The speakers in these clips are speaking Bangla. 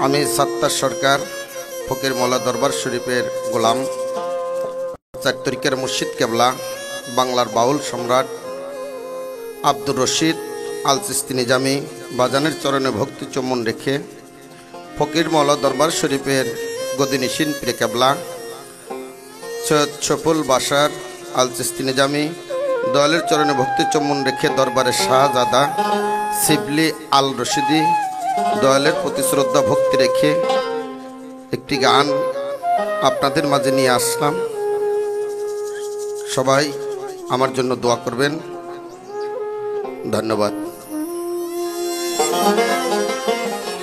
আমি সাত্তার সরকার ফকির মৌলা দরবার শরীফের গোলাম 4 তারিখের মুর্শিদ কেবলা বাংলার বাউল সম্রাট আব্দুর রশিদ আল চিস্তি নিজামি বাজানের চরণে ভক্তি চুম্বন রেখে ফকির মৌলা দরবার শরীফের গদিনিসীন পীরে কেবলা সৈয়দ সফুল বাশার আল চিস্তি নিজামি দয়ালের চরণে ভক্তি চুম্বন রেখে দরবারের শাহজাদা শিবলি আল রশিদি দয়ালের প্রতি শ্রদ্ধা ভক্তি রেখে একটি গান আপনাদের মাঝে নিয়ে আসলাম। সবাই আমার জন্য দোয়া করবেন। ধন্যবাদ।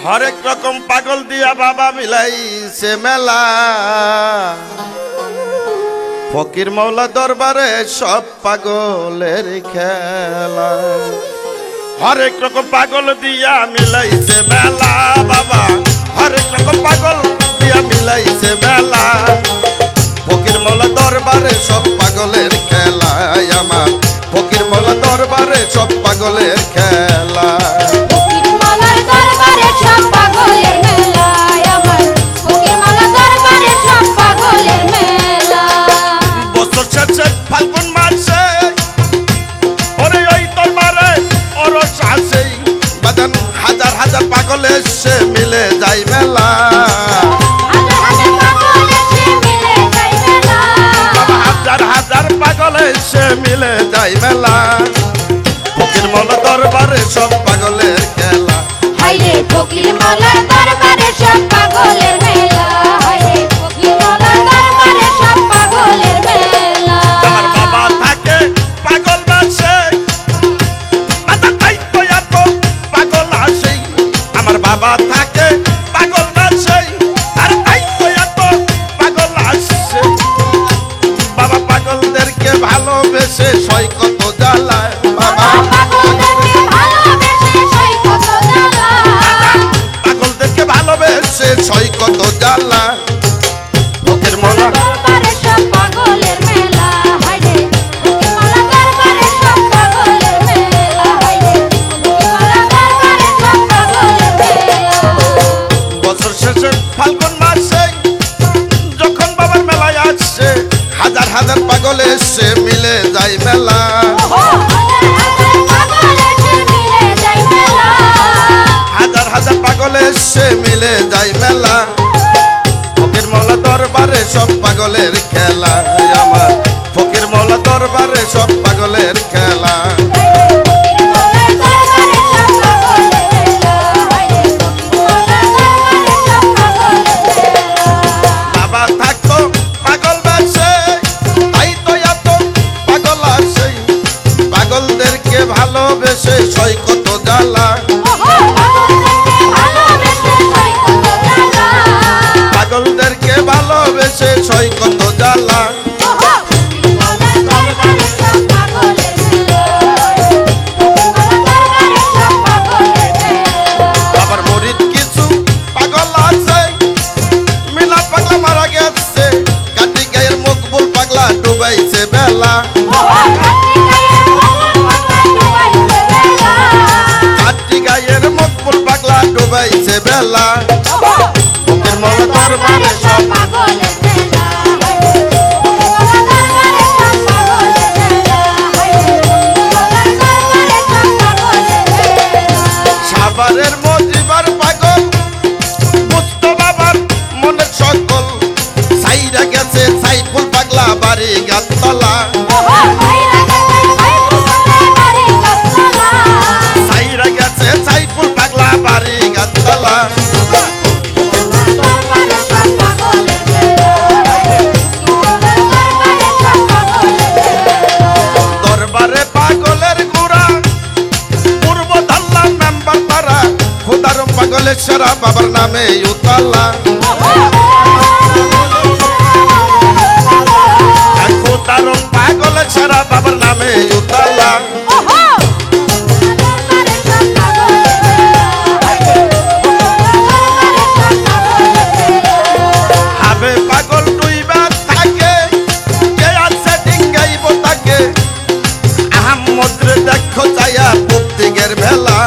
হরেক রকম পাগল দিয়া বাবা মিলাইছে মেলা, ফকির মৌলা দরবারে সব পাগলের খেলা। হরেক রকম পাগল দিয়া মিলাইছে মেলা বাবা, হরেক রকম পাগল দিয়া মিলাইছে মেলা। ফকির মৌলা দরবারে সব পাগলের খেলা, আমার ফকির মৌলা দরবারে সব পাগলের খেলা। বছর শেষে ফাল্গুন মাসে ওরে ওই দরবারে ওরস আসে বাজান, হাজার হাজার পাগল এসে মিলে যায় মেলা। হাজার হাজার পাগল এসে মিলে যায় মেলা, ফকির মৌলা দরবারে সব পাগলের খেলা। হাইরে ফকির মৌলা দরবারে সব পাগলের মেলা, হাইরে ফকির মৌলা দরবারে সব পাগলের মেলা। আমার বাবা থাকে পাগল বাসে, মাথা দায়িত্ব এত পাগল আসে। আমার বাবা থাকে পাগল বাসে, আর দায়িত্ব এত পাগল আসে। বাবা পাগলদেরকে ভালোবেসে সই কত জ্বালায়, বাবা পাগলদেরকে ভালোবেসে সই কত জ্বালা, পাগলদেরকে ভালোবেসে সই কত জ্বালা। ফকির মৌলা দরবারে সব পাগলের মেলা, হাইরে ফকির মৌলা দরবারে সব পাগলের মেলা, হাইরে ফকির মৌলা দরবারে সব পাগলের মেলা। বছর শেষে ফাল্গুন মাসে যখন বাবার মেলায় আসছে, হাজার হাজার পাগল এসে মিলে যায় মেলা। হাজার হাজার পাগল এসে মিলে যায় মেলা, ফকির মৌলা দরবারে সব পাগলের খেলা। আমার ফকির মৌলা দরবারে সব পাগলের খেলা। বাবা থাকতো পাগল বাসে, তাই তো এত পাগল আসে। পাগলদেরকে ভালোবেসে সই কত জ্বালা, পাগলদেরকে ভালোবেসে সই কত জ্বালা। বাবার মরিদ কিছু পাগল আছে, মিলা পাগলা মারা গেছে, কাটি গায়ের মকবুল পাগলা ডুবাইছে বেলা। কাটি গায়ের মকবুল পাগলা ডুবাইছে বেলা, ফকির মৌলা দরবারে সব সাভারের মজিবার পাগল মুস্তো বাবার মনের সকল, সাইরা গেছে সাইফুল পাগলা বাড়ি গাছতলা। সাইরা গেছে সাইফুল পাগলা বাড়ি গাছতলা। দরবারে পাগলের গোড়া পূর্ব ধাল্লা মেম্বার পাড়া, খোদারম পাগলের সারা বাবার নামে উতালা। খোদারম পাগলের সারা বাবার নামে উতালা। হবে পাগল ডুইবা থাকে, কে আছে ডিঙ্গাইব তাকে। আহমদ রে দেখো চায়া পুক্তিকের ভেলা,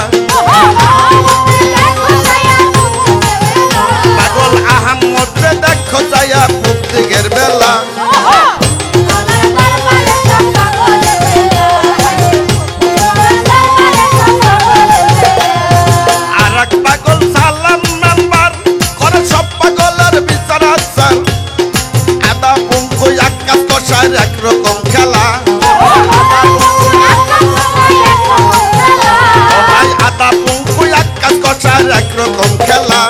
একরকম খেলা